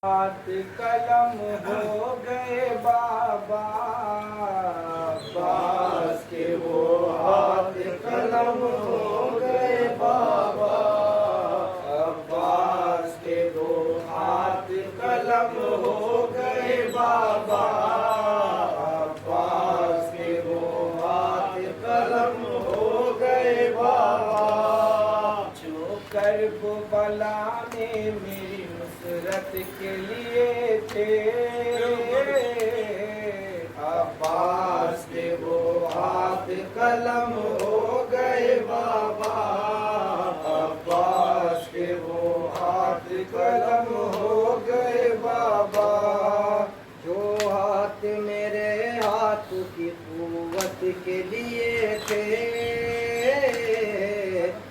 ہاتھ قلم ہو گئے بابا، عباس کے وہ ہاتھ قلم ہو گئے بابا، عباس کے وہ ہاتھ قلم ہو گئے بابا، عباس کے وہ ہاتھ قلم ہو گئے بابا، جو کربلا میں میری نصرت کے لیے تھے، عباس کے وہ ہاتھ قلم ہو گئے بابا، عباس کے وہ ہاتھ قلم ہو گئے بابا، جو ہاتھ میرے ہاتھ کی قوت کے لیے تھے،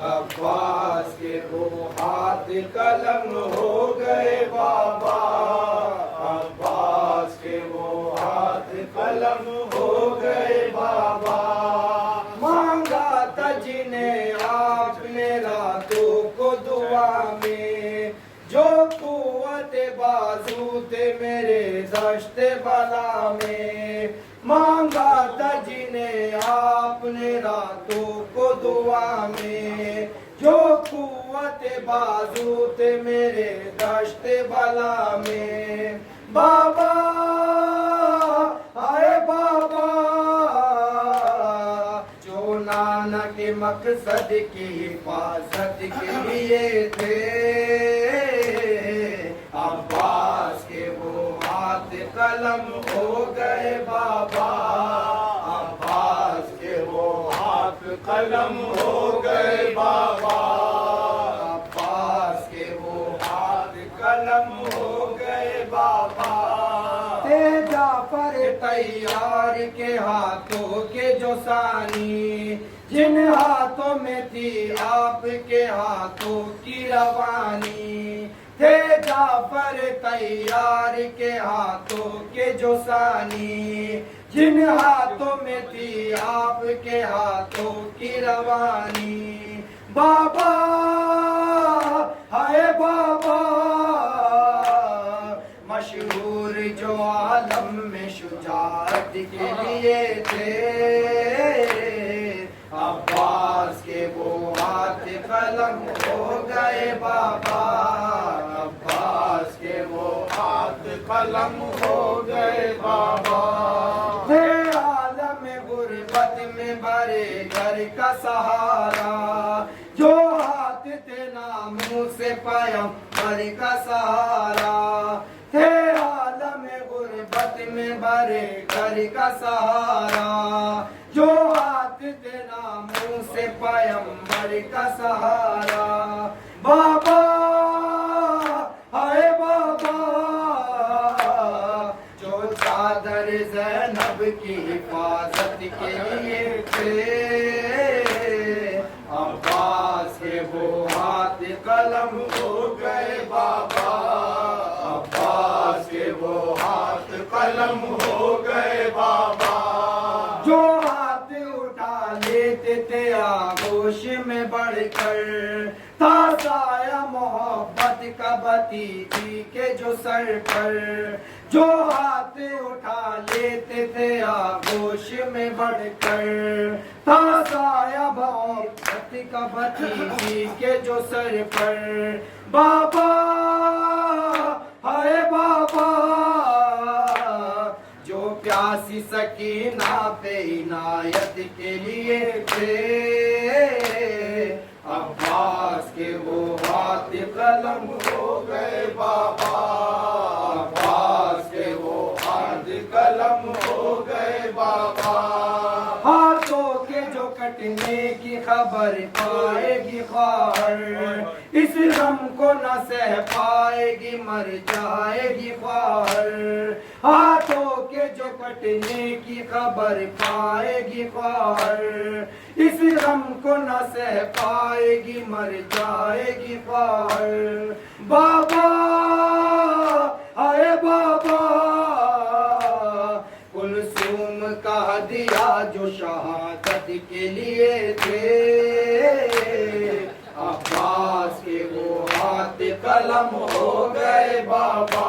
عباس کے وہ ہاتھ قلم ہو گئے بابا، عباس کے وہ ہاتھ قلم ہو گئے بابا، مانگا تھا جنہیں آپ نے راتوں کو دعا میں، جو قوت بازو تھے میرے دشت بلا میں، مانگا تھا جنہیں آپ نے راتوں کو دعا میں، جو قوت بازو تھے میرے دشت بلا میں، بابا آئے بابا، جو نانا کے مقصد کی حفاظت کے لیے تھے، عباس کے وہ ہاتھ قلم ہو گئے بابا، عباس کے وہ ہاتھ قلم ہو گئے بابا، عباس کے وہ ہاتھ قلم ہو گئے بابا، تھے جعفر طیار کے ہاتھوں کے جو ثانی، جن ہاتھوں میں تھی آپ کے ہاتھوں کی روانی، تھے جعفر طیار کے ہاتھوں کے جو ثانی، جن ہاتھوں میں تھی آپ کے ہاتھوں کی روانی، بابا ہائے بابا، مشہور جو عالم میں شجاعت کے لیے تھے، عباس کے وہ ہاتھ قلم ہو گئے بابا، عباس کے وہ ہاتھ قلم ہو گئے بابا، تھے عالم غربت میں بڑے گھر کا سہارا، جو ہاتھ تھے ناموس پیغمبر کا سہارا، تھے عالم غربت میں بڑے گھر کا سہارا، جو ہاتھ تھے ناموس پیغمبر کا سہارا، بابا ہائے بابا، جو چادر زینب کی حفاظت کے لیے تھے، عباس کے وہ ہاتھ قلم ہو گئے بابا، عباس کے وہ ہاتھ قلم ہو گئے بابا، جو ہاتھ اٹھا لیتے تھے آغوش میں بڑھ کر، تھا سایہ محبت کا بھتیجی کے جو سر پر، جو ہاتھ اٹھا لیتے تھے آغوش میں بڑھ کر، تھا سایہ محبت کا بھتیجی کے جو سر پر، بابا ہائے بابا، جو پیاسی سکینہ پہ عنایت کے لیے تھے، عباس کے وہ ہاتھ قلم ہو گئے بابا، عباس کے وہ ہاتھ قلم ہو گئے بابا، ہاتھوں کے جو کٹنے کی خبر پائے گی خواہر، اس غم کو نہ سہ پائے گی مر جائے گی خواہر، ہاتھوں کے جو کٹنے کی خبر پائے گی خواہر، اس غم کو نہ سہ پائے گی مر جائے گی خواہر، بابا آئے بابا، کلثوم کا ہدیہ جو شہادت کے لیے تھے، عباس کے وہ ہاتھ قلم ہو گئے بابا،